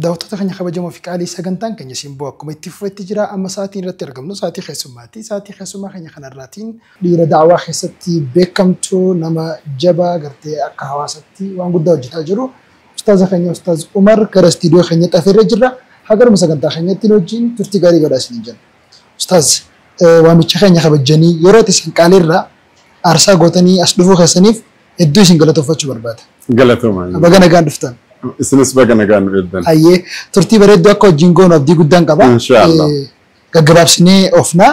daawwattoota keenya kabajamoo fi qaalii sagantaan keenya simboo akkuma itti fufetti jira amma sa'aatiin irratti argamnu sa'aatii keessummaati. Sa'aatii keessummaa keenya kanarraatiin dhiira daawwaa keessatti beekamtu nama jabaa gartee akka hawaasatti waan guddaa hojjetaa jiru ustaaza keenya ustaaz Umar gara istiidiyoo keenya xafeerra jirra. Hagaruma sagantaa keenyatti wajjin turtii gaarii godhaa isin jenna. Ustaaz waamicha keenya kabajanii yeroo isin qaaliirraa aarsaa gootanii as dhufuu keessaniif hedduu isin galatoofachuu barbaada. Galatooma. Baga nagaan dhuftan. Isinis baga nagaan dhuftan. Ayyee turtii bareedduu akka wajjin goonu abdii guddaan qaba. Inshallah. Gaggabaabsinee oofnaa.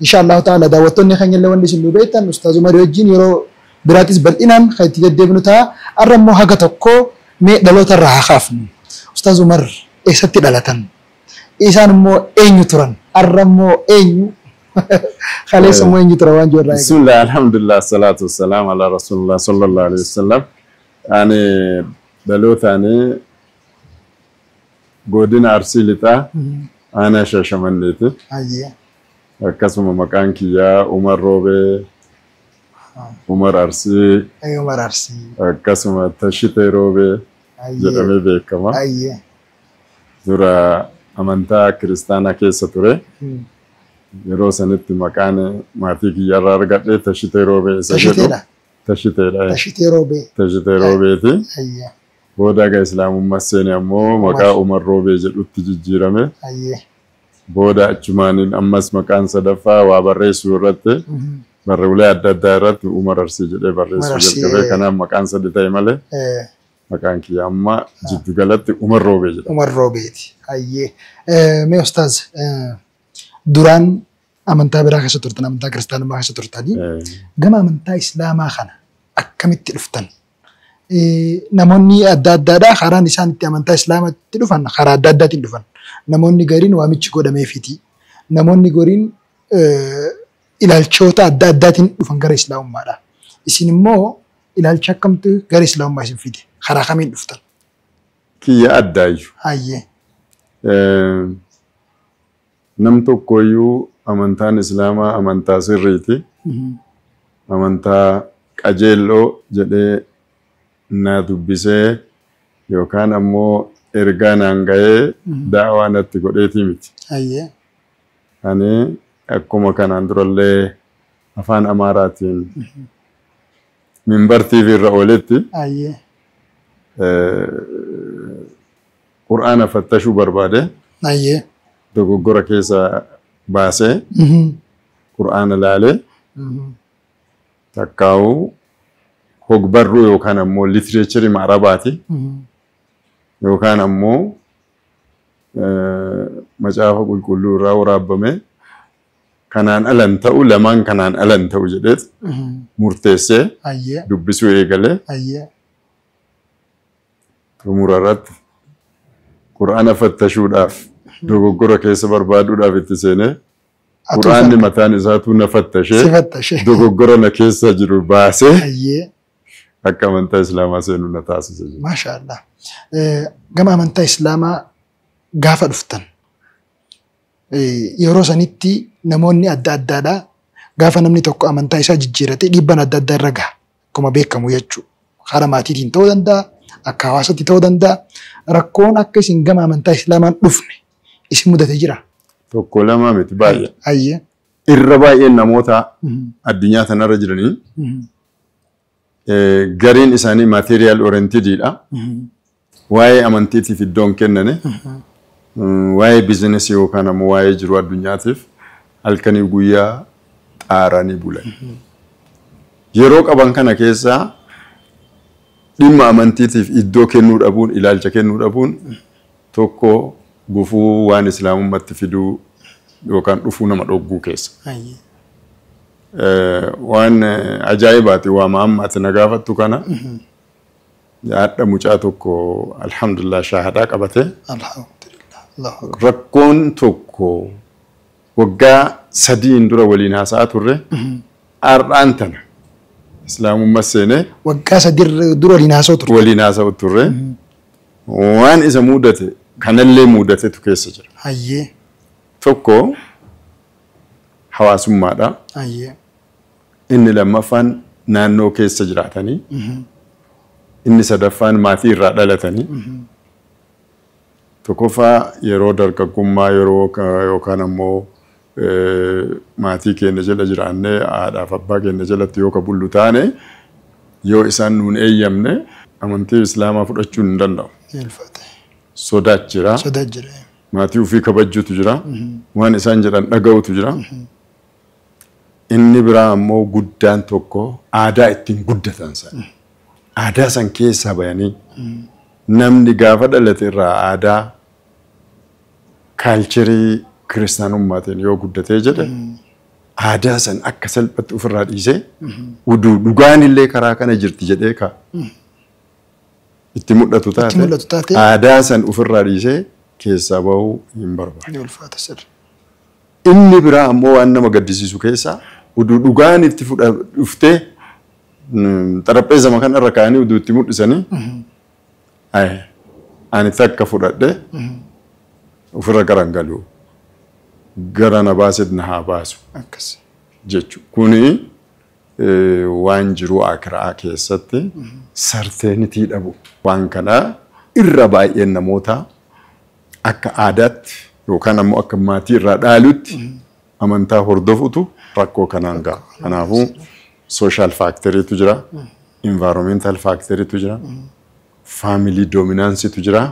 Inshallah ta'ala daawwattoonni keenya illee wanni isin nu beektan ustaaz Umar wajjin yeroo biraatis bal'inaan kan itti deddeebinu ta'a. Har'a immoo haga tokko mee dhaloota irraa haa kaafnu. Ustaaz Umar eessatti dhalatan? Isaan immoo eenyu turan? Har'a immoo eenyu? Khaleessa immoo eenyu tura waan jirraa? Bismillah, alhamdulillah, salatu wassalam ala rasulullah sallallahu alaihi wasallam. Ani dhalootani godina Arsii lixaa aanaa Shaashamanneeti. Ayyee. Akkasuma maqaan kiyyaa Umar Roobee, Umar Arsii, Umar Arsii. akkasuma Tashitee Roobee jedhamee beekama. Ayyee. Dura amantaa kiristaanaa keessa ture. Yeroo sanitti maqaan maatii kiyyarraa argadhe Tashitee Roobee isa jedhu. Tashiteedha. Tashiteedha. Tashitee Roobee. Tashitee Roobeeti. Ayyee. Booda gaa Islaamummaa seene ammoo maqaa Umar Roobee jedhutti jijjiirame. Ayyee. Booda achumaaniin ammas maqaan sadaffaa waa barreessuu irratti barruulee adda addaa irratti Umar Arsii jedhee barreessuu jalqabee kanaaf maqaan sadi ta'e malee maqaan kiyya amma jiddu galatti Umar Roobee jedhama. Umar Roobeeti. Ayyee. Mee ustaaz duraan amantaa biraa keessa turtan amantaa kiristaanummaa keessa turtanii gama amantaa islaamaa kana akkamitti dhuftan? Namoonni adda addaadhaa karaan isaan itti amantaa islaamaatti dhufan karaa adda addaatiin dhufan. Namoonni gariin waamichi godhameefiti. Namoonni gariin ilaalchoota adda addaatiin dhufan gara islaamummaadha. Isin immoo ilaalcha akkamtu gara islaamummaa isin fide? Karaa kamiin dhuftan? Kiyya addaayyuu. Ayyee. Nam tokkoyyuu amantaan islaamaa amantaa sirriiti. Amantaa qajeelloo jedhee na dubbisee yookaan ammoo ergaa naan ga'ee daawaa natti godheetii miti. Ayyee. Ani akkuma kanaan durallee afaan Amaaraatiin minbar TV irra ooletti Ayyee. Qur'aana fattashuu barbaade Ayyee. dogoggora keessa baasee Qur'aana laalee takkaa'uu hogbarruu yookaan ammoo litiraachari Arabaati yookaan ammoo macaafa qulqulluu irraa waraabame kanaan alan ta'u lamaan kanaan alan ta'u jedheet murteessee Ayyee. dubbisuu eegalee Ayyee. xumura irratti Qur'aana fattashuudhaaf dogoggora keessa barbaaduudhaaf itti seenee Qur'aanni mataan isaatu na fattashee Sifattashee. dogoggora na keessa jiru baasee Ayyee. akka amantaa islaamaa seenuu na taasise. Maashaallah. Gama amantaa islaamaa gaafa dhuftan yeroo sanitti namoonni adda addaadhaa gaafa namni tokko amantaa isaa jijjiirate dhiibbaan adda addaa irra gaha akkuma beekamu jechuudha. Karaa maatiitiin ta'uu danda'a, akka hawaasatti ta'uu danda'a. Rakkoon akka isin gama amantaa islaamaan dhufne isin mudate jira. Tokko lama miti baay'ee. Ayyee. Irra baay'een namoota addunyaa kanarra jiranii gariin isaanii material orientedidha. Waa'ee amantiitiif iddoon kennane waa'ee bizinesii yookaan ammoo waa'ee jiru addunyaatiif halkanii guyyaa xaaranii bulan. Yeroo qaban kana keessaa dhimma amantiitiif iddoo kennuu dhabuun ilaalcha kennuu dhabuun tokko gufuu waan islaamummaatti fiduu yookaan dhufuu nama dhogguu keessa. Ayyee. Waan ajaa'ibaati waa maammaati na gaafattu kana yaadda mucaa tokko alhamdulillah shaahadaa qabate Alhamdulillah. Allahu akbar. rakkoon tokko waggaa 3 dura waliin haasa'aa turre har'aan tana islaamummaa seenee Waggaa 3 dura waliin haasa'u turte. waliin haasa'u turre waan isa mudate kanallee mudatetu keessa jira. Ayyee. Tokko hawaasummaadha. Ayyee. Inni lammaffaan naannoo keessa jiraatanii Inni sadaffaan maatii irraa dhalatanii. Tokkoffaa yeroo dargaggummaa yeroo yookaan ammoo maatii keenya jala jiraannee haadhaaf abbaa keenya jalatti yoo kabullu taane yoo isaan nuun eeyyamne amantii islaamaa fudhachuun hin danda'u. Sodaat jira. Maatii ofii kabajuutu jira. Waan isaan jedhan dhaga'utu jira. Inni biraa ammoo guddaan tokko aadaa ittiin guddatan sana. Aadaa san keessaa bayanii namni gaafa dhalate irraa aadaa kaalcherii kiristaanummaatiin yoo guddatee jedhe aadaa san akka salphatti ofirraa dhiisee dhugaan illee karaa kana jirti jedhee itti mul'atu taate aadaa san ofirraa dhiisee keessaa bahuu hin barbaadu. Inni biraa ammoo waan nama gaddisiisu keessaa dhugaan itti dhuftee xarapheezama kanarra kaa'anii uduu itti mul'isanii ani takka fudhadhe ofirra garangaluu gara na baaset na haa baasu jechuudha. Kuni waan jiru akiraa keessatti sarteenitii dhabu. Waan kana irra baay'een namoota akka aadaatti yookaan ammoo akka maatii irraa dhaalutti amantaa hordofutu rakkoo kanaan ga'a. Kanaafuu social factoriitu jira, environmental factoriitu jira, family dominancetu jira.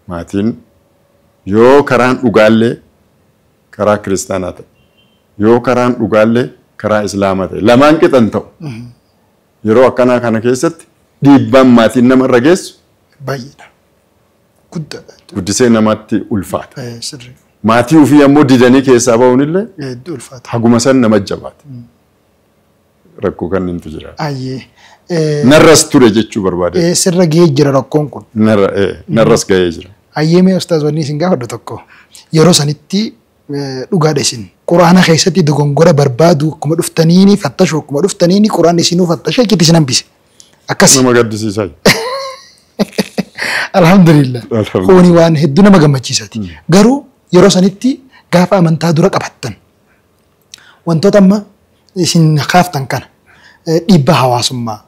Maatiin yoo karaan dhugaallee karaa kiristaanaa ta'e, yoo karaan dhugaallee karaa islaamaa ta'e, lamaan qixan ta'u. Yeroo akkanaa kana keessatti dhiibbaan maatiin namarra geessu baay'eedha. Guddaadha. Guddisee namatti ulfaata. Maatii ofii ammoo didanii keessaa ba'uun illee haguma san nama jabaata. Rakkoo kanneentu jira. Narras ture jechuu barbaade. Sirra gahee jira rakkoon kun. Narras gahee jira. Ayyee mee ustaaz wanni isin gaafadhu tokko yeroo sanitti dhugaadha isin quraana keessatti dogongora barbaadu akkuma dhuftaniini fattashu akkuma dhuftaniini quraan isinuu fattasha itti isin hambise. Akkasi. Nama gaddisiisaa. Alhamdulillah. Kuni waan hedduu nama gammachiisati. Garuu yeroo sanitti gaafa amantaa dura qabattan wantoota amma isin kaaftan kana dhiibbaa hawaasummaa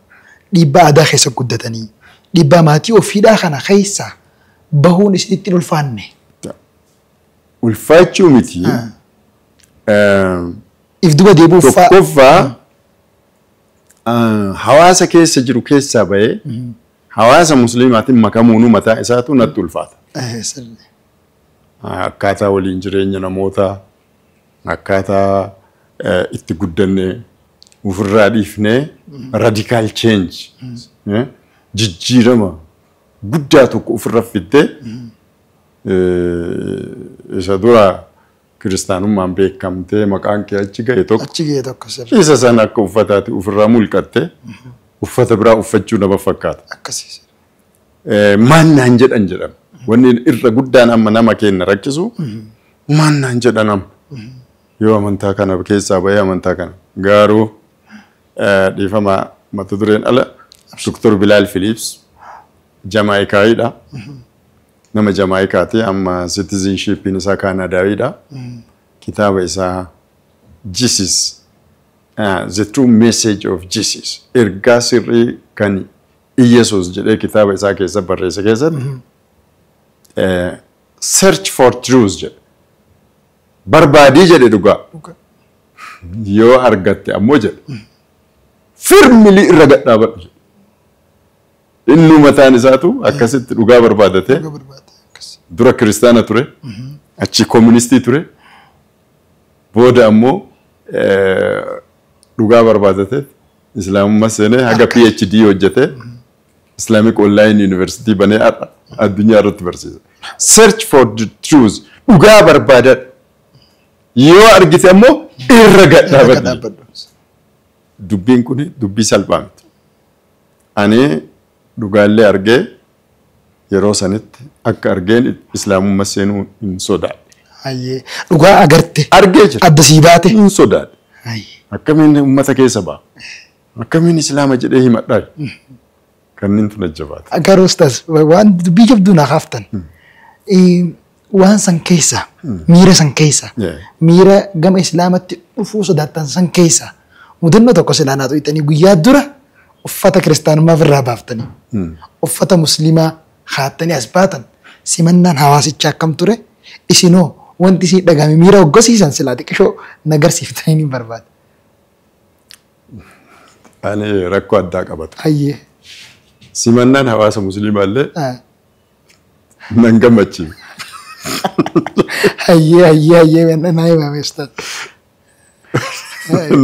dhiibbaa aadaa keessa guddatanii dhiibbaa maatii ofiidhaa kana keessaa bahuun isinitti hin ulfaanne. Ulfaachuu miti. If duba deebi'uuf tokkoffaa hawaasa keessa jiru keessaa bahee hawaasa musliimaatiin makamuunuu mataa isaatu natti ulfaata. Akkaataa waliin jireenya namootaa akkaataa itti guddanne ofirraa dhiifnee radical change jijjiirama guddaa tokko ofirra fiddee isa dura kiristaanummaan beekamtee maqaan kee achi ga'e tokko isa san akka uffataati ofirraa mulqatte uffata biraa uffachuu nama fakkaata. Maannaan jedhan jedhama. Wanni irra guddaan amma nama keenya rakkisu maannaan jedhan amma. Yoo amantaa kana keessaa bahee amantaa kana garuu dhiifama mata dureen ala Dr. Bilal Phillips Jamaayikaayidha. Nama Jamaayikaati amma citizenshipin isaa Kaanaadaayidha. Kitaaba isaa Jesus the true message of Jesus ergaa sirrii kan Iyesuus jedhee kitaaba isaa keessa barreesse keessatti search for truth jedhe barbaadii jedhe dhugaa yoo argatte ammoo jedhe firmili irra gadhaabadhu jedhe inni mataan isaatu akkasitti dhugaa barbaadate dura kiristaana ture achi kooministii ture booda ammoo dhugaa barbaadate islaamummaa seenee haga PhD hojjete Islamic Online University banee addunyaa irratti barsiisa. Search for the truth dhugaa barbaadadhu yoo argite ammoo irra gadhaabadhu. Dubbiin kun dubbii salphaa miti. Ani dhugaallee argee yeroo sanitti akka argeen islaamummaa seenuu hin sodaadhe. Dhugaa agarte. Argee jira. Adda sii baate. Hin sodaadhe. Akkamiin uummata keessa ba'a? Akkamiin islaama jedhee himadhaa? Kanneen tun ajjabaata. Garuu ustaas waan dubbii jabduu naa kaaftan. Waan san keessa miira san keessa miira gama islaamatti dhufuu sodaattan san keessa mudannoo tokko silaa naa xoo'itanii guyyaa dura uffata kiristaanummaa ofirraa baaftanii uffata musliimaa haattanii as baatan simannaan hawaasichaa akkam ture isinoo wanti isin dhagahame miira hoggosiisan silaa xiqqishoo nagarsiiftanii ni barbaada. Ani rakkoo addaa qabata. Hayyee. Simannaan hawaasa musliimaa illee nan gammachiisa. Hayyee naa himame ustaad.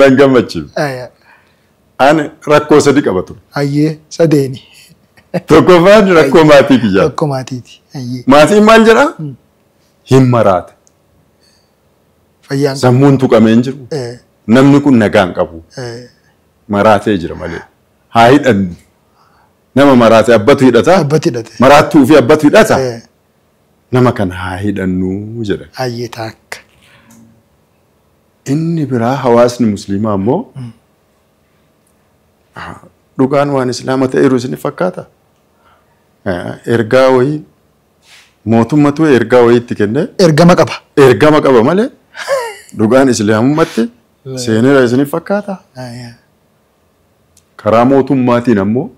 Nan gammachiisa. Ani rakkoo sadi qabatu. Hayyee sadeeni. Tokkoffaan rakkoo maatii kiyyaa. Rakkoo maatiiti. Hayyee. Maatiin maal jedhaa? Hin maraate. Fayyaan. Sammuun tuqamee hin jiru. Namni kun nagaan qabu. Maraatee jira malee. Haa hidhannu. Nama maraatee abbatu hidhata. Abbati hidhate. Maraattuu fi abbatu hidhata. Nama kana haa hidhannu jedha. Hayyee taakka. Inni biraa hawaasni musliimaa immoo dhugaan waan islaama ta'eeru isin fakkaata. Ergaa wayii mootummatu ergaa wayii itti kennee. Ergama qaba. Ergama qaba malee dhugaan islaamummatti seeneera isin fakkaata. Karaa mootummaatiin ammoo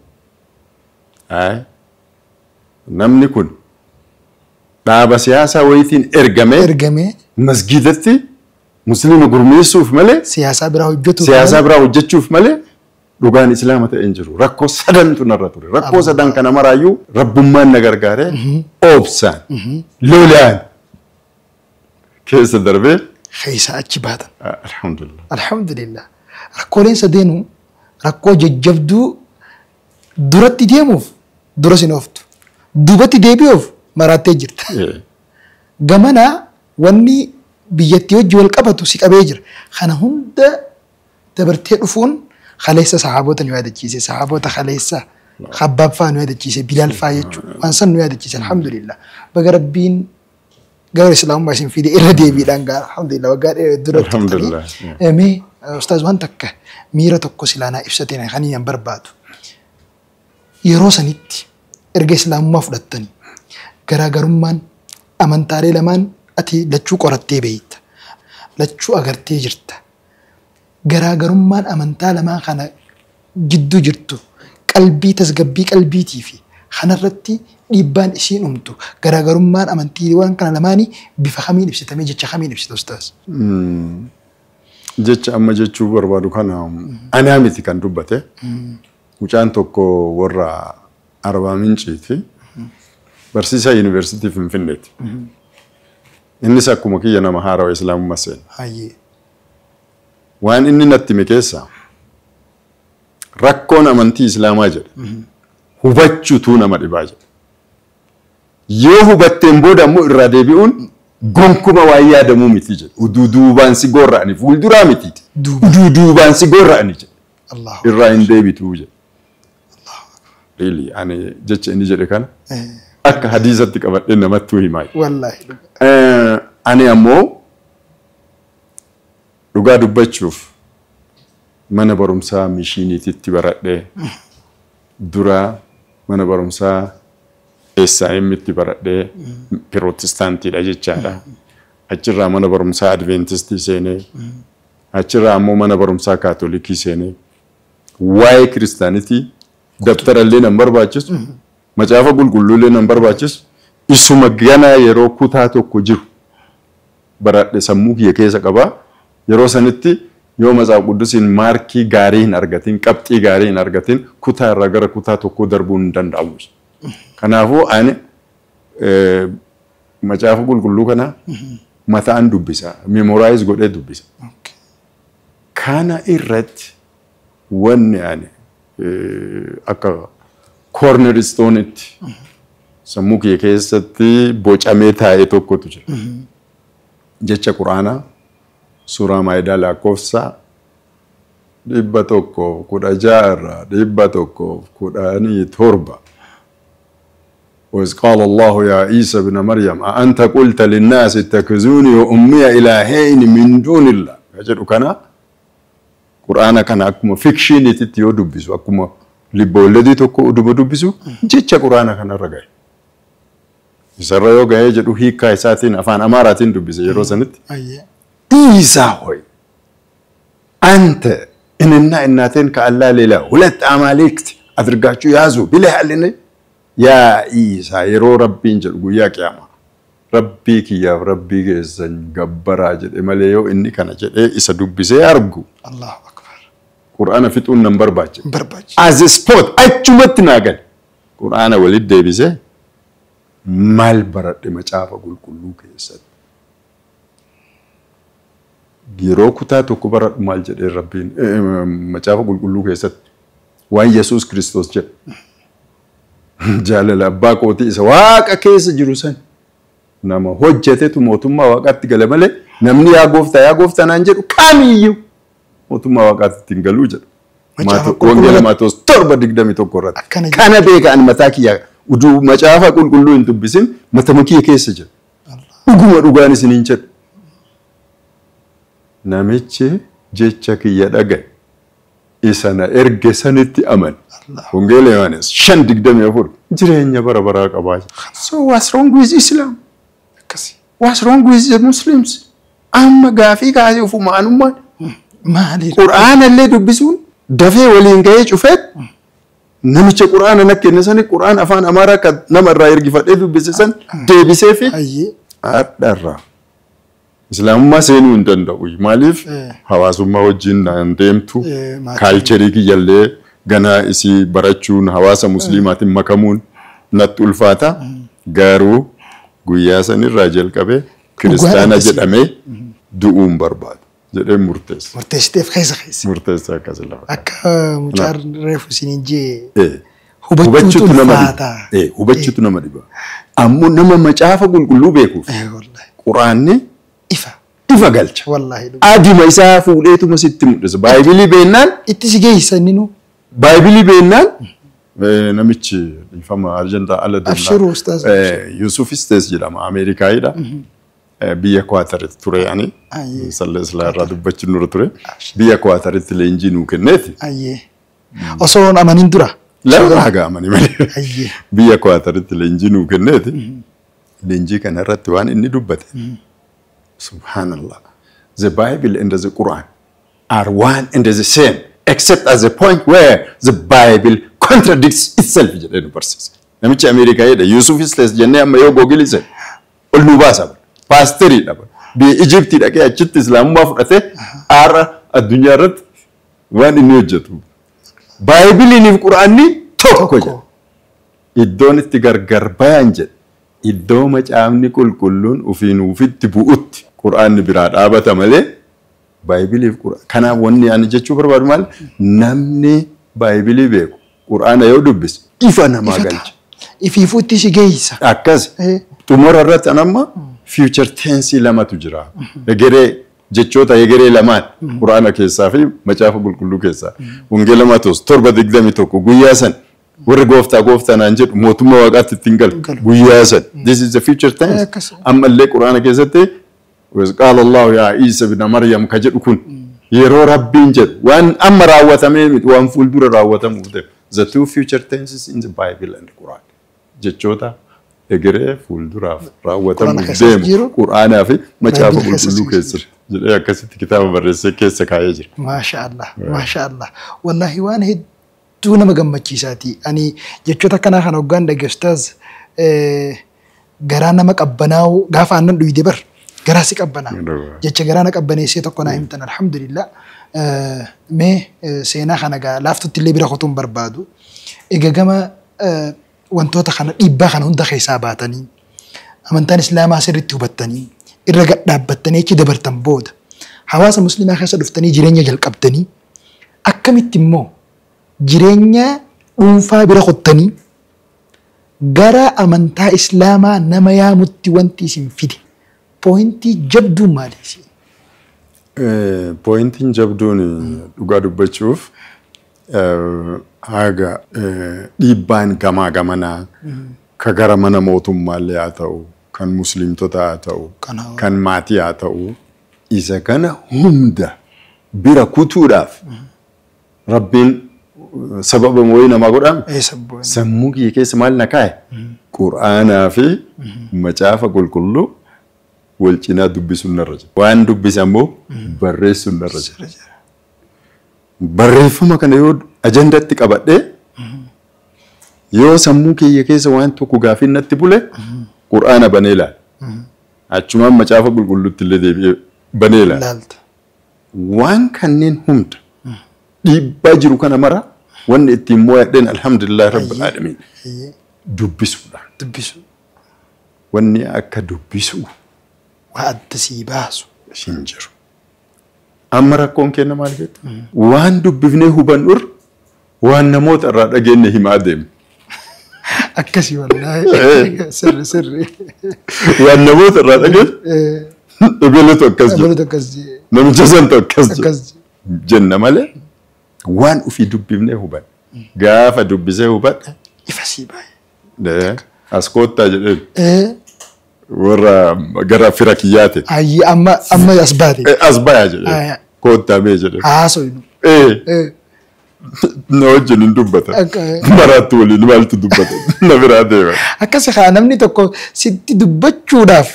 namni kun dhaaba siyaasaa wayiitiin ergamee masgidatti musliima gurmeessuuf malee siyaasaa biraa hojjechuuf malee dhugaan islaama ta'e hin jiru. Rakkoo sadantu narra ture. Rakkoo sadan kana maraayyuu rabbummaan na gargaaree obsaan lolaan keessa darbee keessa achi baatan. Alhamdulillah. Alhamdulillah. Rakkooleen sadeenuu rakkoo jajjabduu duratti deemuuf dura sin ooftu. Duubatti deebi'uuf maraattee jirta. Gamana wanni biyyattii wajji wal qabatu si qabee jira. Kana hunda dabartee dhufuun khaleessa sahaabota nu yaadachiise. Sahaabota khaleessa Khabbaab fa'aa nu yaadachiise. Bilaal fa'aa jechuudha. Waan san nu yaadachiise. Alhamdulillah. Baga rabbiin gara islaamummaa isin fide irra deebiidhaan gaara. Alhamdulillah. Waggaa dura turtanii. Mee ustaaz waan takka miira tokko silaanaa ibsateen kan hin barbaadu. Yeroo sanitti erga islaamummaa fudhattanii garaagarummaan amantaalee lamaan ati lachuu qorattee beeyta. Lachuu agartee jirta. Garaagarummaan amantaa lamaa kana gidduu jirtu qalbii tasgabbii qalbiitii fi kanarratti dhiibbaan isiin umtu garaagarummaan amantiiwwan kana lamaanii bifa kamiin ibsitamee jecha kamiin ibsita ustaas? Jecha amma jechuu barbaadu kana anaa miti kan dubbate. Mucaan tokko warra Arbaa Minciiti. Barsiisaa yuunivarsiitii Finfinneeti. Innis akkuma kiyya nama haarawaa islaamummaa seena. Waan inni natti hime keessaa rakkoon amantii islaamaa jedhe hubachuutu nama dhibaa jedhe. Yoo hubatteen booda ammoo irraa deebi'uun gonkuma waan yaadamuu miti jedhe. Duubaan si gorra'ani fuulduraa miti. Duubaan si gorra'ani jedhe. Irraa hin deebituu jedhe. Really ani jecha inni jedhe kana akka hadiisatti qabadhee namatti himaa. Wallahi. Ani ammoo dhugaa dubbachuuf mana barumsaa mishiiniititti baradhee dura mana barumsaa SIM'tti baradhee Pirootistaantiidha jechaadha. Achirraa mana barumsaa Adventistii seenee achirraa ammoo mana barumsaa Kaatolikii seenee waa'ee kiristaanitii dabtarallee nan barbaachisu macaafa qulqulluullee nan barbaachisu isuma ganaa yeroo kutaa tokko jiru baradhe sammuu kiyya keessa qabaa. Yeroo sanitti yoo macaafa quddusiin maarkii gaarii hin argatin qabxii gaarii hin argatin kutaa irraa gara kutaa tokkoo darbuun hin danda'amu. Kanaafuu ani macaafa qulqulluu kana mataan dubbisa memoraayiz godhee dubbisa. Kana irratti wanni ani akka cornerstone'itti sammuu kiyya keessatti bocamee taa'ee tokkotu jira. Jecha Quraanaa suuraa Maayidaa lakkoofsa 116 وإذ قال الله يا عيسى ابن مريم أأنت قلت للناس اتخذوني وأمي إلهين من دون الله أجل كنا قرآن كان أكما فيكشن تتيو دبسو أكما لبولدي تكو دبسو جيتش قرآن كان رجعي يسرى يوغا يجدو هيكا يساتين أفان أماراتين دبسو يروسنت عيسى هوي أنت إننا إناتين كالله ليلا ولت أماليكت أدرجاتشو يازو بلا حلنا يا إيسا يرو ربي نجل ويا كياما ربي كيا ربي كيسن جبرا جد إماليو إني كان جد إيسا دوبيسي أرجو الله أكبر قرآن فتون نمبر باج برباج as a sport أجمعت ناقل قرآن ولد ديبيسي مال برد ما شافه كل كيسن yeroo kutaa tokko bara maal jedhee rabbiin macaafa qulqulluu keessatti waan Yesuus Kiristoos jedhe jaalala abbaa kootii isa waaqa keessa jiru san nama hojjetetu mootummaa waaqaatti gala malee namni yaa gooftaa naan jedhu kamiyyuu mootummaa waaqaatti ittiin galuu jedha. Wangeela Maatoos 7:21 irratti kana beekan mataa kiyyaa uduu macaafa qulqulluu hin dubbisin matama kiyya keessa jira. Dhuguma dhugaan isiniin jedhu. Namichi jecha kiyya dhagaye isa na erge sanitti aman. Wangeela Yohaanis 5:24 jireenya bara baraa qabaa. So what's wrong with Islam? What's wrong with the Muslims? Amma gaafii kaasee ufumaanummaan maali? Qur'aana illee dubbisuun dafee waliin gahee cufeet namicha qur'aana na kenne sani qur'aan afaan amaaraa kan nama irraa ergifadhee dubbise san deebisee fi addarraa. Islaamummaa seenuu hin danda'u. Maaliif hawaasummaa wajjin naan deemtu kaalcherii kiyyallee ganaa isii barachuun hawaasa musliimaatiin makamuun natti ulfaata. Garuu guyyaa sanirraa jalqabee kiristaana jedhamee du'uun barbaadu jedhee murteessa. Murteessiteef keessa. Murteessa akkas lafa. Akka mucaan reefu isiniin jee hubachuutu nama dhiba. Hubachuutu nama dhiba. Ammoo nama macaafa qulqulluu beekuuf quraanni ifa galcha. Adima isaa fuudheetuma sitti mul'isa. Baayibilii beennaan itti si geessa inni nu. Baayibilii beennaan namichi ifama arjantaa ala deemnaa. Abshiruu ustaas. Yusuf Istees jedhama Ameerikaayidha. Biyya Kwaataritti ture ani. Sallee silaa irraa dubbachuun nurra ture. Biyya Kwaataritti leenjii nuu kenneeti. Osoo amanin dura. Lafa haga amanii malee. Biyya Kwaataritti leenjii nuu kenneeti. Leenjii kana irratti waan inni dubbate. Subhanallah. The Bible and the Quran are one and the same, except at the point where the Bible contradicts itself. jedhee barsiisa. Namichi Ameerikaayidha. Yusuf Istees jennee amma yoo googilise ol nu baasa. Paasteriidha. Biyya Ijiptii dhaqee achitti Islaamummaa fudhatee aara addunyaa irratti waan inni hojjetu. Baayibiliiniif Quraanni tokko jedha. Iddoon itti gargar bayan jedha. Iddoo macaafni qulqulluun ufiin ufitti bu'utti Quraanni biraa dhaabata malee Baayibiliif Quraana. Kanaaf wanni ani jechuu barbaadu maal namni Baayibilii beeku Quraana yoo dubbise ifa namaa galcha. Ifiifuutti si geessa. Akkas xumura irratti anamma future tense lamatu jira. Egeree jechoota egeree lamaan Quraana keessaa fi macaafa qulqulluu keessaa. Wangeela Maatoos 7:21 guyyaa san warri gooftaa naan jedhu mootummaa waaqaatti ittiin galu guyyaa san. This is the future tense. Amma illee Quraana keessatti qaala Allahu yaa Iisa ibna Maryam ka jedhu kun yeroo rabbiin jedhu waan amma raawwatamee miti waan fuuldura raawwatamuuf ta'e. The two future tenses in the Bible and Quran. Jechoota egeree fuulduraaf raawwatamuuf deemu Quraanaa fi macaafa qulqulluu keessa jedhee akkasitti kitaaba barreessee keessa kaa'ee jira. Maashaallah. Maashaallah. Wallahi waan hedduu nama gammachiisaati. Ani jechoota akkanaa kana hoggaan dhageestaas garaa nama qabbanaa'u gaafa aannan dhuyde bar garaa si qabbanaa. Jecha garaa na qabbaneessee tokko naa himtan alhamdulillah. Mee seenaa kana gaa laaftutti illee bira kutuun barbaadu. Egaa gama wantoota kana dhiibbaa kana hunda keessaa baatanii amantaan Islaamaa sirriitti hubattanii irra gad dhaabbattanii achi dabartan booda hawaasa musliimaa keessa dhuftanii jireenya jalqabdanii akkamitti immoo jireenya dhuunfaa bira qottanii gara amantaa Islaamaa nama yaamutti wanti isin fide poointii jabduun maaliisi? Poointiin jabduun dhugaa dubbachuuf haga dhiibbaan gamaa gamanaa ka gara mana mootummaallee haa ta'u kan musliimtota haa ta'u kan maatii haa ta'u isa kana hunda bira kutuudhaaf rabbiin sababa wayii namaa godhame sammuu kiyya keessa maal na kaa'e Quraanaa fi macaafa qulqulluu wal cinaa dubbisuun narra jira. Waan dubbise ammoo barreessuun narra jira. barreeffama kana yoo ajandaatti qabadhee yoo sammuu kiyya keessa waan tokko gaafii natti bule qur'aana banee ilaala. Achumaan macaafa qulqulluutti illee deebi'ee banee ilaala. Waan kanneen hunda dhiibbaa jiru kana mara wanni ittiin moo'adheen alhamdulillah rabbil aalamiin dubbisuudha. Wanni akka dubbisu waa adda sii baasu hin jiru. Amma rakkoon kenna maal jettu? Waan dubbifnee hubannu waan namoota irraa dhageenye himaa deemu. Akkasii wallaahi sirri. Waan namoota irraa dhageenye ebeelatu akkas jedha. Namicha santu akkas jedha. Jenna malee waan ofii dubbifnee hubanne. Gaafa dubbisee hubadhe ifa sii baay'ee. As koottaa jedheen. Warra gara fira kiyyaate. Ayyi amma as baate. As baya jedhee. Koottaa mee jedhee. Haasoynu. Na wajjin hin dubbata. Maraatti waliin maaltu dubbata. Na biraa deema. Akkasi haa namni tokko sitti dubbachuudhaaf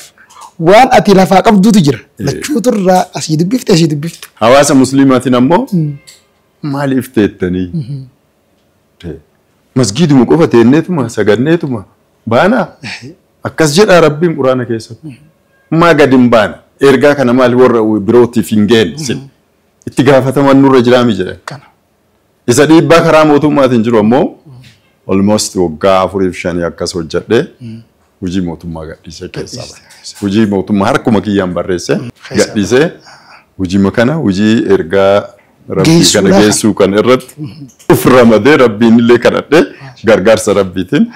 waan ati lafaa qabduutu jira. Lachuuturraa asii dubbifte asii dubbifte. Hawaasa musliimaatiin ammoo maaliif teettanii? Masgiiduma qofa teenneetuma saganneetuma baanaa. Akkas jedha Rabbiin Quraana keessatti. Maa gadi hin baana. Ergaa kana maal warra birootiif hin geenne. Itti gaafataman nurra jiraami jedhan. Isa dhiibbaa karaa mootummaatiin jiru ammoo almost waggaa 4-5 akkas hojjedhee hojii mootummaa gadhiisee keessaa bahe. Hojii mootummaa harkuma kiyyaan barreesse gadhiisee hojii kana hojii ergaa Rabbii kana geessuu kan irratti uf ramadee Rabbiin illee kadhadhee gargaarsa Rabbiitiin.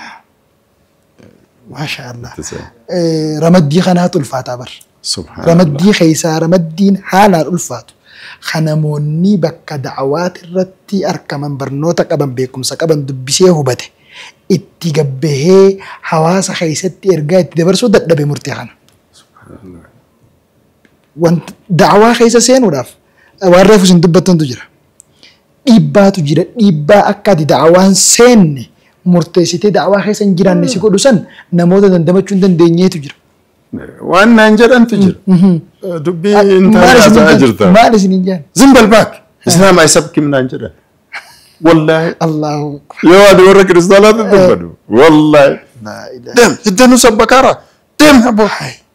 Maashaallah. Ramaddii kanaatu ulfaataa bar. Ramaddii keessaa ramaddiin haalaan ulfaatu. Namoonni bakka da'awaat irratti argaman barnoota qaban beekumsa qaban dubbisee hubate itti gabbahee hawaasa keessatti ergaa itti dabarsuu dadhabe murtee kana. Wanti da'awaa keessa seenuudhaaf waan reefu isin dubbattantu jira. Dhiibbaatu jira. Dhiibbaa akka ati da'awaan seenne murteessitee da'awaa keessa hin jiraanne si godhu san namoota dandamachuu hin dandeenyeetu jira. Waan naan jedhantu jira. Dubbii intalaa jirta. Maal isin hin jaan? Zimbal baak. Islaam ay sabkim naan jedhan. Wallahi. Allahu. Yoo adi warra kiristaanaatti dubbadu. Wallahi. Dem hiddanu sabbakaara. Dem habo.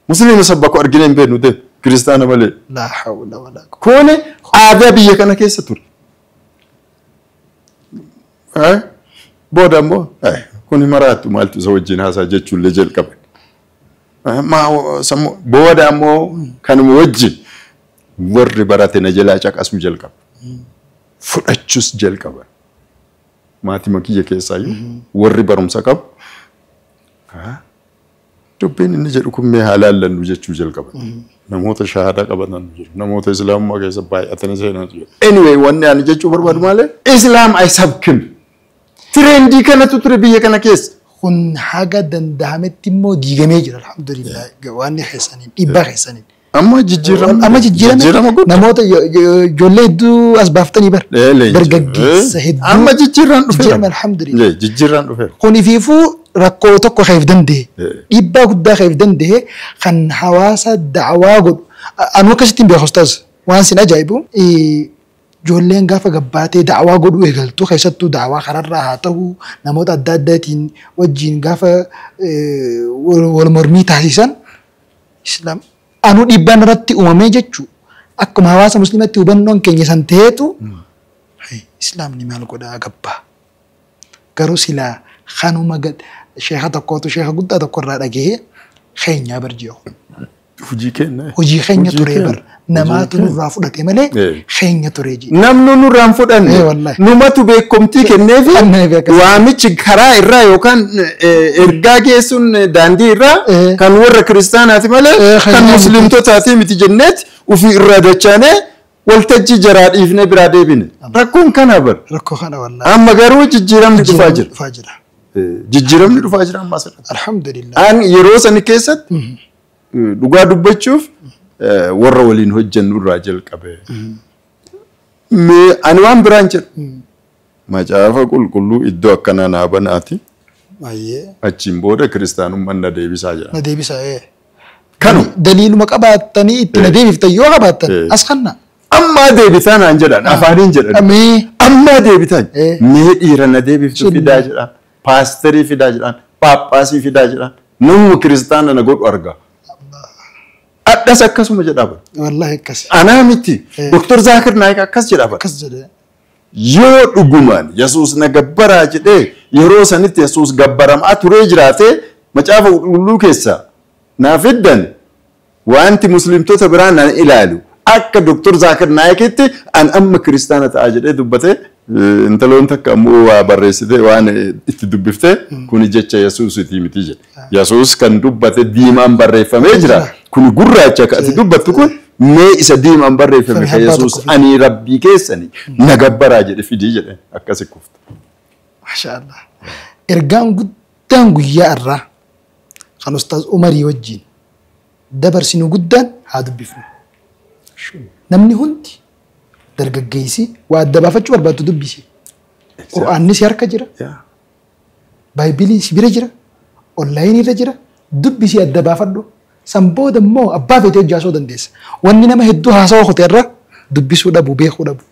Musliima sabbaku argine hin beeknu dem kiristaana malee. La hawla wala quwwata. Kuni aadaa biyya kana keessa ture. Booda ammoo kuni maraattu maaltu isa wajjin haasaa jechuullee jalqabe. Booda ammoo kanuma wajjin warri barate na jalaa caqasuu jalqaba. Fudhachuus jalqaba. Maatii makiyya keessaayyuu warri barumsa qabu. Dubbiin inni jedhu kun mee haa laallannu jechuu jalqaba. Namoota shahaadaa qabatan jiru. Namoota islaamummaa keessa baay'atanii seenaa jiru. Anyway wanni ani jechuu barbaadu maalee islaam ay sabkim. Tirendii kanatu ture biyya kana keessa. Kun haga danda'ametti immoo diigamee jira alhamdulillah waan keessaniin dhiibbaa keessaniin. Amma jijjiirama namoota ijoollee hedduu as baaftanii bar dargaggeessa hedduu amma jijjiirraan dhufeera alhamdulillah jijjiirraan dhufeera. Kuniifuu rakkoo tokko keef danda'e dhiibbaa guddaa keef danda'e kan hawaasa da'awaa godhu anu akkasitti hin beeku ustaaz waan sin ajaa'ibu ijoolleen gaafa gabbaatee da'awaa godhuu eegaltu keessattuu da'awaa kararraa haa ta'u namoota adda addaatiin wajjin gaafa wal mormii taasisan islaam anu dhiibbaan irratti uumamee jechuu akkuma hawaasa musliimatti hubannoon keenya san ta'eetu islaamni maal godhaa gabbaa garuu silaa kanuma sheekha tokkootu sheekha guddaa tokko irraa dhagahee keenyaa barji'u. Hojii keenya turee bar namaatu nurraa fudhate malee keenya turee jira. Namni nurraan fudhanne numatu beekumtii kenneefi waamichi karaa irraa yookaan ergaa geessuun daandii irraa kan warra kiristaanaati malee kan musliimtotaati miti jenneeti ofii irraa dachaanee waltajjii jaraa dhiifnee biraa deebine. Rakkoon kana bar. Rakkoo kana wallahi. Amma garuu jijjiiramni dhufaa jira. Jijjiiramni dhufaa jira ammaa sana. Alhamdulillah. An yeroo sani keessatti dhugaa dubbachuuf warra waliin hojjennu irraa jalqabe. Ani waan biraan jedhu macaafa qulqulluu iddoo akkanaa naa banaati. Achiin booda kiristaanummaan na deebisaa jira. Na deebisaa kanu daliiluma qabaatanii itti na deebiftan yoo qabaattan as kanna. Ammaa deebitaan aan jedhan afaaniin jedhan. Ammaa deebitaan mee dhiira na deebiftu fidaa jedhan. Paasterii fidaa jedhan. Paappaasii fidaa jedhan. Namni kiristaana na godhu argaa. Addas akkasuma jedhaba. Wallahi akkas. Anaa miti. Doktor Zaakir Naayik akkas jedhaba. Akkas jedhe. Yoo dhugumaan Yesuus na gabbaraa jedhee yeroo sanitti Yesuus gabbaramaa turee jiraatee macaafa qulqulluu keessaa naa fiddan wanti muslimtoota biraa nan ilaalu akka Doktor Zaakir Naayikitti an amma kiristaana ta'a jedhee dubbatee intaloon takka ammoo waa barreessitee waan itti dubbiftee kuni jecha Yesuusiti miti jedhe. Yesuus kan dubbate diimaan barreeffamee jira. Kuni gurraacha kan ati dubbattu kun mee isa diimaan barreeffame kan Yesuus ani rabbii keessanii na gabbaraa jedhe fidii jedhe akkasi kufta. Maashaallah. Ergaan guddaan guyyaa irraa kan Ustaaz Umarii wajjin dabarsinu guddaan haa dubbifnu. Namni hundi dargaggeessi waa adda baafachuu barbaadu dubbisi. Qur'aanni si harka jira. Baayibilii si bira jira. Onlaayinii irra jira. Dubbisi adda baafadhu. San booda immoo abbaa feetee hojjaasuu dandeessa. Wanni nama hedduu haasawa kute irra dubbisuu dhabu beekuu dhabu.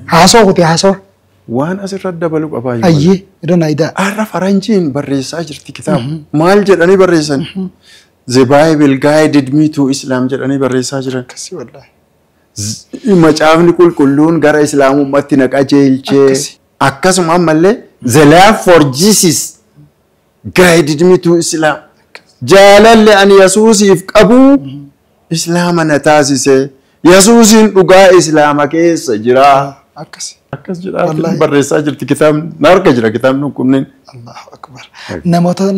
Haasawa kute haasawa. Waan asirra dabalu qabaa yoo. Ayyee irra naayidaa. Har'a faranjiin barreessaa jirti kitaaba. Maal jedhanii barreessan? The Bible guided me to Islam jedhanii barreessaa jiran. Akkasii wallahi. Macaafni qulqulluun gara islaamummaatti na qajeelchee akkasuma ammallee the love for Jesus guided me to Islam. Jaalalli ani Yesuusiif qabu islaama na taasise. Yesuusiin dhugaa islaama keessa jira. Akkasii. Akkas jedhaa barreessaa jirti kitaabni na harka jira kitaabni kunneen. Allahu akbar.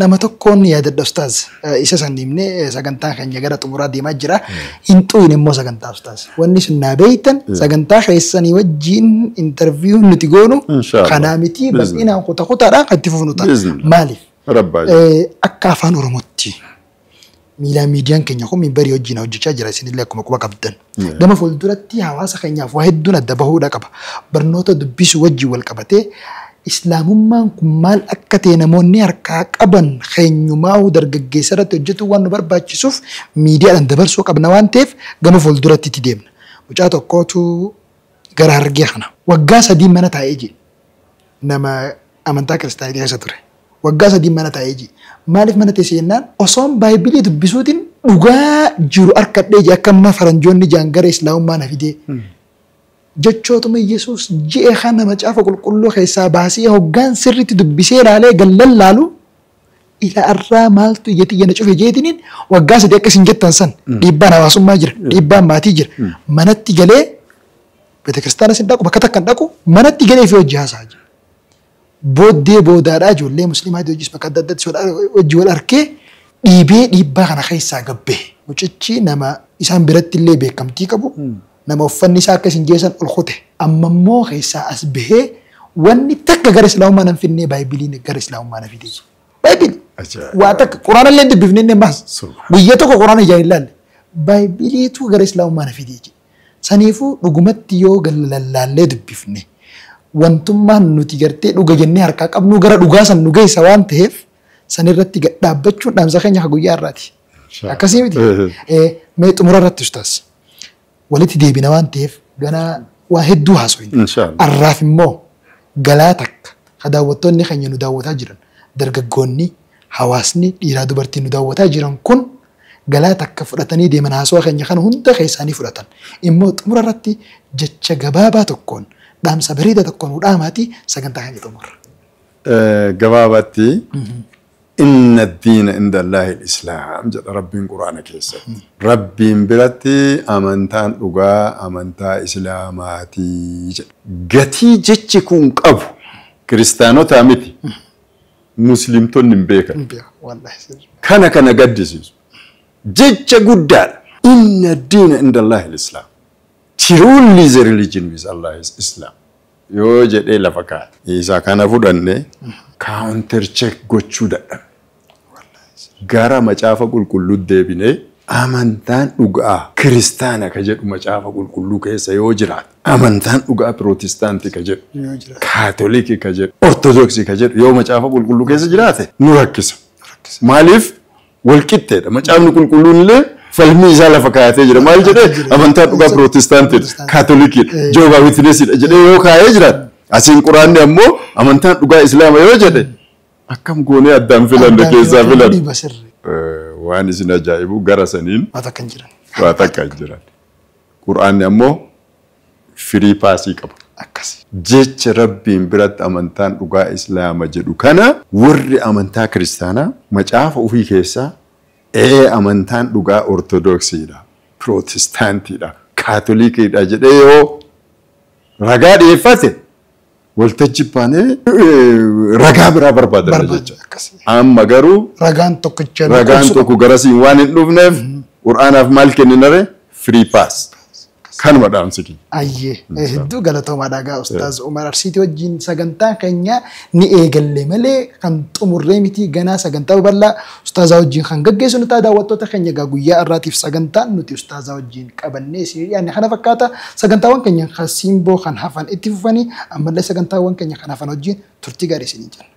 Nama tokkoon yaadadha Ustaaz. Isa san himnee sagantaa keenya gara xumuraa deemaa jira. Hin xuyin immoo sagantaa Ustaaz. Wanni sun naa beeytan sagantaa keessanii wajjin interviyuu nuti goonu kanaa miti bal'inaan kutaadhaan kan itti fufnu ta'a. Maaliif? Akka afaan Oromootti miilaan miidiyaan keenya kun minbarii wajjin hojjechaa jira isinillee akkuma quba qabdan. Gama fuulduratti hawaasa keenyaaf waa hedduun adda bahuudha qaba. Barnoota dubbisuu wajjin wal qabatee islaamummaan kun maal akka ta'e namoonni harkaa qaban keenyumaa dargaggeessa irratti hojjetu waan nu barbaachisuuf miidiyaadhaan dabarsuu qabna waan ta'eef gama fuulduratti itti deemna. Mucaa tokkootu gara Harargee kana waggaa 3 mana taa'ee jira. Nama amantaa kiristaanaa keessa ture. Waggaa 3 mana taa'ee jira. Maaliif mana teessee jennaan osoon baayibilii dubbisuutiin dhugaa jiru harkadhee jira akka amma faranjoonni jaan gara islaamummaa na fidee. Jechootuma Yesuus ji'ee kana macaafa qulqulluu keessaa baasee hoggaan sirriitti dubbisee ilaalee gallan laalu ila arraa maaltu iyyatti iyya na cufe jeetiniin waggaa 3 akkas hin jettan san dhiibbaan hawaasummaa jira dhiibbaan maatii jira manatti galee beetekiristaana sin dhaqu bakka takkan dhaqu manatti galee fi hojii haasaa jira. Booddee boodaadhaa ijoollee musliimaatti hojii bakka adda addaatti hojii wal arkee dhiibbaa kana keessaa gabbee mucichi nama isaan biratti illee beekamtii qabu. Nama uffanni isaa akka isin jeessan ol kute amma immoo keessaa as bahee wanni takka gara islaamummaa nan finnee baayibiliin gara islaamummaa na fidee baayibili waa takka quraana illee dubbifnee inni baas guyyaa tokko quraana ijaan ilaalle baaybiliitu gara islaamummaa na fidee saniifuu dhugumatti yoo lallaallee dubbifne wantummaan nuti gartee dhuga jennee harkaa qabnu gara dhugaa san nu geessa waan ta'eef sanirratti dhaabbachuun dhaamsa keenya guyyaa irraati akkasii miti mee xumura irratti Ustaaz. Walitti deebina waan ta'eef gana waa hedduu haasofne. Arraaf immoo galaa takka ka daawwattoonni keenya nu daawwataa jiran dargaggoonni hawaasni dhiiraa dubartiin nu daawwataa jiran kun galaa takka fudhatanii deeman haasawaa keenya kana hunda keessaanii fudhatan. Immoo xumura irratti jecha gabaabaa tokkoon dhaamsa bareeda tokkoon dhaamaati sagantaa keenya xumura. Gabaabaatti إن الدين عند الله الإسلام جد ربين قرآن كيسة ربين برتي أمانتان أوغا أمانتا إسلاماتي جتي جتشكون أبو كريستانو تامتي مسلم تون نبيكا والله كان قدس جتش قدال إن الدين عند الله الإسلام truly the religion with Allah is Islam يوجد إلا فكات إذا كان فودن counter check gochuu dadhabe. Gara macaafa qulqulluu deebinee amantaan dhugaa kiristaana ka jedhu macaafa qulqulluu keessa yoo jiraate amantaan dhugaa pirootestaantii ka jedhu kaatolikii ka jedhu ortodoksii ka jedhu yoo macaafa qulqulluu keessa jiraate nu rakkisa. Maaliif walqixxeedha macaafni qulqulluun illee falmii isaa lafa kaayatee jira maal jedhee amantaa dhugaa pirootestaantii kaatolikii joobaa witnesidha jedhee yoo kaayee jiran asiin quraanni ammoo amantaa dhugaa islaama yoo jedhe akkam goonee addaan filan keessaa filan waan isin ajaa'ibu gara saniin waa takka hin jiran quraanni ammoo firii paasii qaba. Jecha rabbiin biratti amantaan dhugaa islaama jedhu kana warri amantaa kiristaanaa macaafa ofii keessaa amantaan dhugaa ortodoksiidha, pirootestaantiidha, kaatolikiidha jedhee yoo ragaa dhiyeeffate waltajjii baanee ragaa biraa barbaadan jecha. Amma garuu ragaan tokko garasiin waan hin dhufneef quraanaaf maal kenninare free pass. Kan madam siki. Ayyee hedduu galatoomaa dhagaa Ustaaz Umar Arsiitii wajjin sagantaa keenya ni eegalle malee kan xumurree miti ganaa sagantaa bal'aa Ustaazaa wajjin kan gaggeessu nu ta'a daawwattoota keenya egaa guyyaa irraatiif sagantaan nuti Ustaazaa wajjin qabannee yaani kana fakkaata sagantaawwan keenya kan simboo kan hafan itti fufanii ammallee sagantaawwan keenya kan hafan wajjin turtii gaarii isiniin jenna.